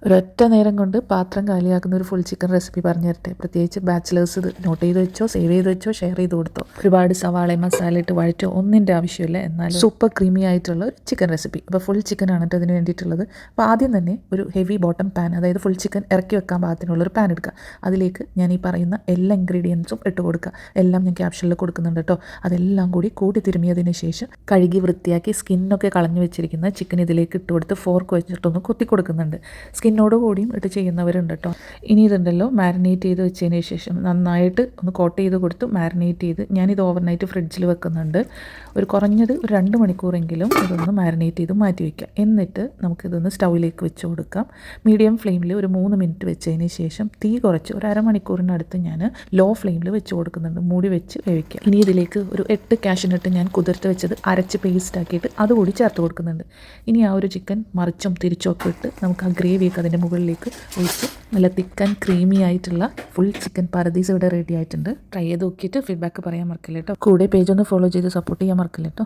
ഒരൊറ്റ നേരം കൊണ്ട് പാത്രം കാലിയാക്കുന്ന ഒരു ഫുൾ ചിക്കൻ റെസിപ്പി പറഞ്ഞു തരട്ടെ. പ്രത്യേകിച്ച് ബാച്ചിലേഴ്സ് ഇത് നോട്ട് ചെയ്ത് വെച്ചോ, സേവ് ചെയ്ത് വെച്ചോ, ഷെയർ ചെയ്ത് കൊടുത്തോ. ഒരുപാട് സവാള മസാല ഇട്ട് വഴറ്റോ ഒന്നിൻ്റെ ആവശ്യമില്ല. എന്നാൽ സൂപ്പർ ക്രീമി ആയിട്ടുള്ള ഒരു ചിക്കൻ റെസിപ്പി. അപ്പോൾ ഫുൾ ചിക്കൻ ആണ് കേട്ടോ അതിന് വേണ്ടിയിട്ടുള്ളത്. അപ്പോൾ ആദ്യം തന്നെ ഒരു ഹെവി ബോട്ടം പാൻ, അതായത് ഫുൾ ചിക്കൻ ഇറക്കി വെക്കാൻ പാകത്തിനുള്ളൊരു പാൻ എടുക്കുക. അതിലേക്ക് ഞാൻ ഈ പറയുന്ന എല്ലാ ഇൻഗ്രീഡിയൻസും ഇട്ട് കൊടുക്കുക. എല്ലാം ഞാൻ ക്യാപ്ഷനിൽ കൊടുക്കുന്നുണ്ട് കേട്ടോ. അതെല്ലാം കൂടി തിരുമിയതിന് ശേഷം കഴുകി വൃത്തിയാക്കി സ്കിന്നൊക്കെ കളഞ്ഞു വെച്ചിരിക്കുന്ന ചിക്കൻ ഇതിലേക്ക് ഇട്ട് കൊടുത്ത് ഫോർക്ക് വെച്ചിട്ടൊന്ന് കൊത്തി കൊടുക്കുന്നുണ്ട്. സ്കിന്നോട് കൂടിയും ഇട്ട് ചെയ്യുന്നവരുണ്ട് കേട്ടോ. ഇനി ഇതുണ്ടല്ലോ, മാരിനേറ്റ് ചെയ്ത് വെച്ചതിന് ശേഷം നന്നായിട്ട് ഒന്ന് കോട്ട് ചെയ്ത് കൊടുത്ത് മാരിനേറ്റ് ചെയ്ത് ഞാനിത് ഓവർനൈറ്റ് ഫ്രിഡ്ജിൽ വെക്കുന്നുണ്ട്. കുറഞ്ഞത് ഒരു 2 മണിക്കൂറെങ്കിലും ഇതൊന്ന് മാരിനേറ്റ് ചെയ്ത് മാറ്റി വയ്ക്കാം. എന്നിട്ട് നമുക്കിതൊന്ന് സ്റ്റൗവിലേക്ക് വെച്ച് കൊടുക്കാം. മീഡിയം ഫ്ലെയിമിൽ ഒരു 3 മിനിറ്റ് വെച്ചതിന് ശേഷം തീ കുറച്ച് ഒരു അരമണിക്കൂറിനടുത്ത് ഞാൻ ലോ ഫ്ലെയിമിൽ വെച്ച് കൊടുക്കുന്നുണ്ട്. മൂടി വെച്ച് വേവിക്കാം. ഇനി ഇതിലേക്ക് ഒരു 8 കാഷ്യൂനട്ട് ഞാൻ കുതിർത്ത് വെച്ചത് അരച്ച് പേസ്റ്റ് ആക്കിയിട്ട് അതുകൂടി ചേർത്ത് കൊടുക്കുന്നുണ്ട്. ഇനി ആ ഒരു ചിക്കൻ മറിച്ചും തിരിച്ചും ഒക്കെ ഇട്ട് നമുക്ക് ആ ഗ്രേവിയൊക്കെ അതിൻ്റെ മുകളിലേക്ക് ഒഴിച്ച് നല്ല തിക്കൻ ക്രീമി ആയിട്ടുള്ള ഫുൾ ചിക്കൻ പാരദീസ് ഇവിടെ റെഡി ആയിട്ടുണ്ട്. ട്രൈ ചെയ്ത് നോക്കിയിട്ട് ഫീഡ്ബാക്ക് പറയാൻ മറക്കില്ല കേട്ടോ. കൂടെ പേജ് ഒന്ന് ഫോളോ ചെയ്ത് സപ്പോർട്ട് ചെയ്യാൻ മറക്കില്ല കേട്ടോ.